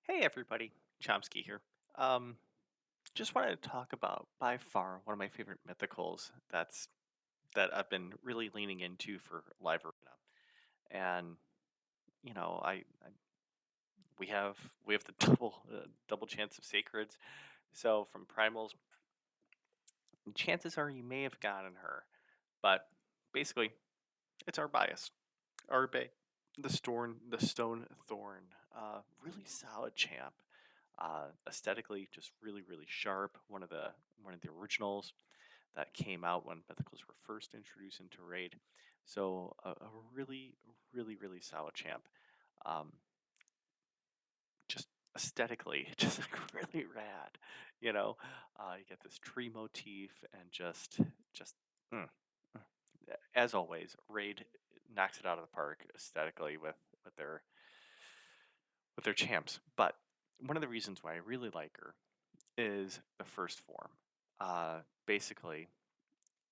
Hey everybody, Chomsky here. Um, just wanted to talk about by far one of my favorite mythicals that I've been really leaning into for Live Arena, and I we have the double chance of sacreds. So from primals, chances are you may have gotten her, but basically it's our bias. Arbe, the Stone Thorn, really solid champ. Aesthetically, just really sharp. One of the originals that came out when mythicals were first introduced into raid. So a really solid champ. Um, just aesthetically, just like really rad. You get this tree motif and just mm, mm. As always, raid knocks it out of the park aesthetically with their with their champs. But one of the reasons why I really like her is the first form. Basically,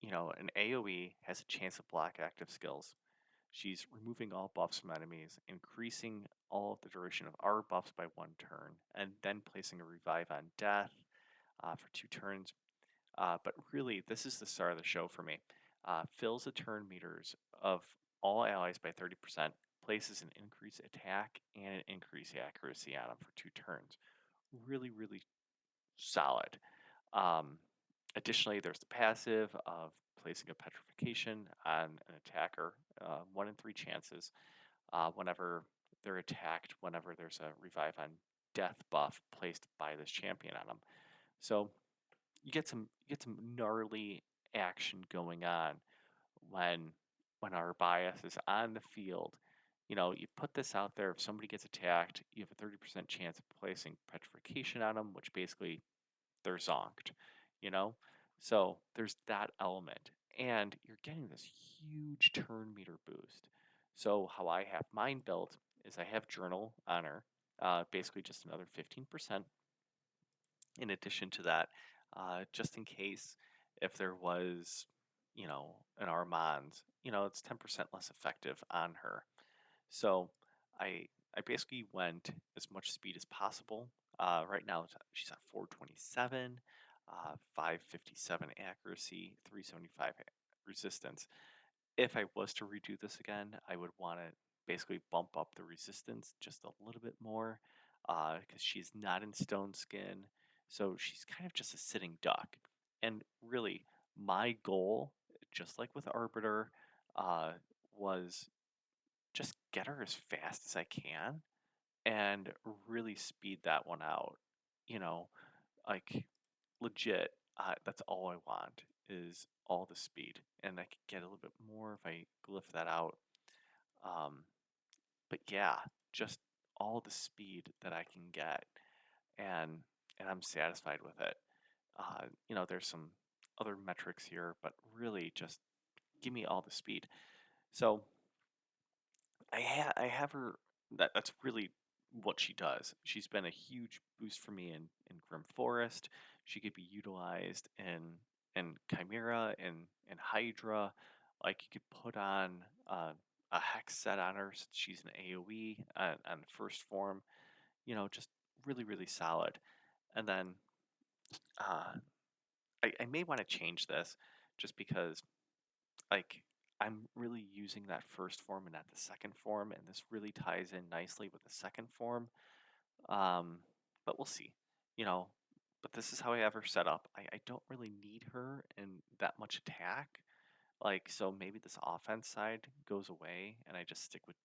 an AoE has a chance to block active skills. She's removing all buffs from enemies, increasing all of the duration of our buffs by 1 turn, and then placing a revive on death for 2 turns. But really, this is the star of the show for me. Fills the turn meters of all allies by 30%, places an increased attack and an increased accuracy on them for 2 turns. Really solid. Um, Additionally, there's the passive of placing a petrification on an attacker, 1 in 3 chances, whenever they're attacked, whenever there's a revive on death buff placed by this champion on them. So you get some gnarly action going on when when our bias is on the field. You put this out there. If somebody gets attacked, you have a 30% chance of placing petrification on them, which basically they're zonked, you know? So there's that element. And you're getting this huge turn meter boost. So how I have mine built is I have Journal on her, basically just another 15% in addition to that, just in case if there was, an Armand, it's 10% less effective on her. So I I basically went as much speed as possible. Right now she's at 427, 557 accuracy, 375 resistance. If I was to redo this again, I would want to basically bump up the resistance just a little bit more because she's not in stone skin. So she's kind of just a sitting duck. And really, my goal, just like with Arbiter, uh, was just get her as fast as I can and really speed that one out. You know, like legit, that's all I want is all the speed, and I could get a little bit more if I glyph that out. Um, but yeah, just all the speed that I can get, and and I'm satisfied with it. There's some other metrics here, but really just give me all the speed. So I have her. That's really what she does. She's been a huge boost for me in Grim Forest. She could be utilized in Chimera and Hydra. Like you could put on a hex set on her since she's an AOE on the first form. Just really solid. And then uh, I may want to change this just because like I'm really using that first form and not the second form, and this really ties in nicely with the second form. Um, but we'll see, you know. But this is how I have her set up. I don't really need her in that much attack, like so maybe this offense side goes away, and I just stick with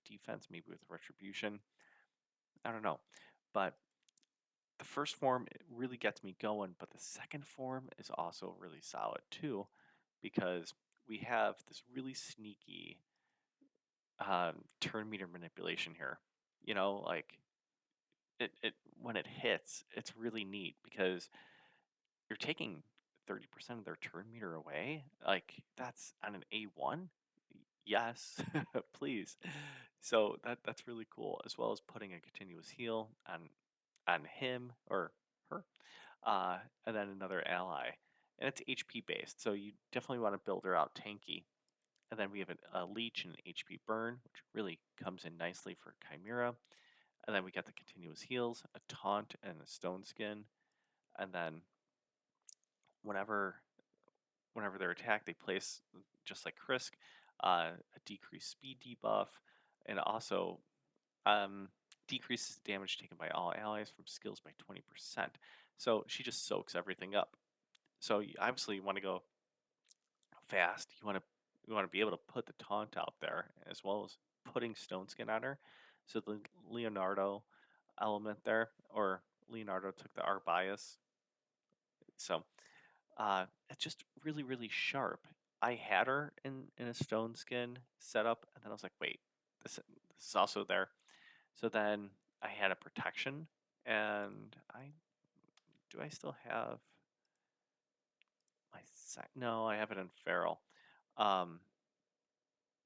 defense, maybe with retribution. I don't know, but the first form it really gets me going, but the second form is also really solid too, because we have this really sneaky turn meter manipulation here. Like it when it hits, it's really neat because you're taking 30% of their turn meter away. Like that's on an A1. Yes, please. So that's really cool, as well as putting a continuous heal on him or her, and then another ally. And it's HP based, so you definitely want to build her out tanky. And then we have a leech and an HP burn, which really comes in nicely for Chimera. And then we get the continuous heals, a taunt, and a stone skin. And then whenever whenever they're attacked, they place, just like Krisk, a decreased speed debuff, and also um, decreases damage taken by all allies from skills by 20%. So she just soaks everything up. So obviously you want to go fast. You want to be able to put the taunt out there as well as putting Stone Skin on her. So the Leonardo element there, or Leonardo took the Arbias. So it's just really, really sharp. I had her in a stone skin setup, and then I was like, wait, this is also there. So then I had a protection, and I still have my no, I have it in feral. Um,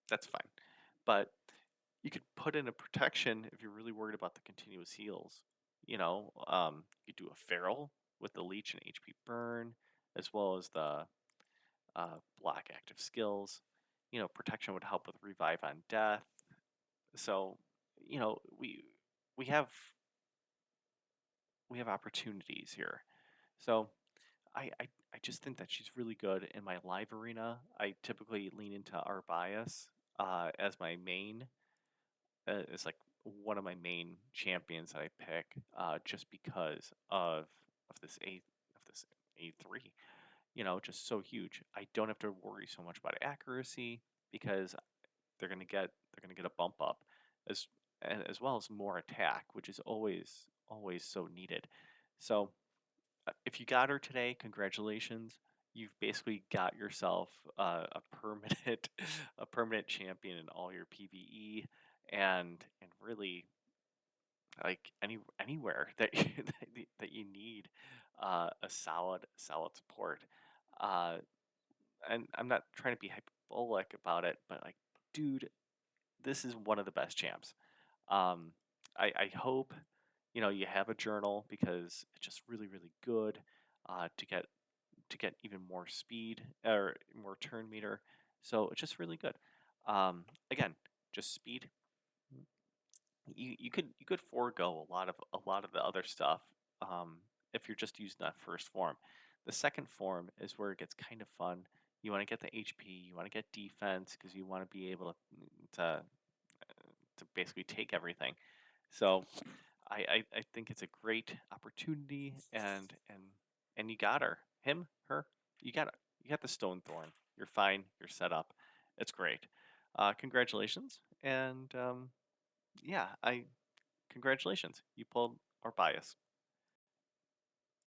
that's fine, but you could put in a protection if you're really worried about the continuous heals. You could do a feral with the leech and HP burn, as well as the block active skills. Protection would help with revive on death. So, you know, we we have we have opportunities here. So I just think that she's really good in my live arena. I typically lean into Arbias as my main. It's like one of my main champions that I pick just because of this A3. Just so huge. I don't have to worry so much about accuracy because they're gonna get a bump up as as well as more attack, which is always so needed. So if you got her today, congratulations. You've basically got yourself a permanent a permanent champion in all your PVE, and really like anywhere that you need a solid support. Uh, and I'm not trying to be hyperbolic about it, but like, dude, this is one of the best champs. Um, I hope you have a journal because it's just really really good to get even more speed or more turn meter. So it's just really good. Again, just speed. You could forego a lot of the other stuff if you're just using that first form. The second form is where it gets kind of fun. You want to get the HP, you want to get defense because you want to be able to basically take everything. So I think it's a great opportunity, and you got her, him, her, you got the Stonethorn. You're fine. You're set up. It's great. Congratulations, and yeah, I congratulations. You pulled our bias.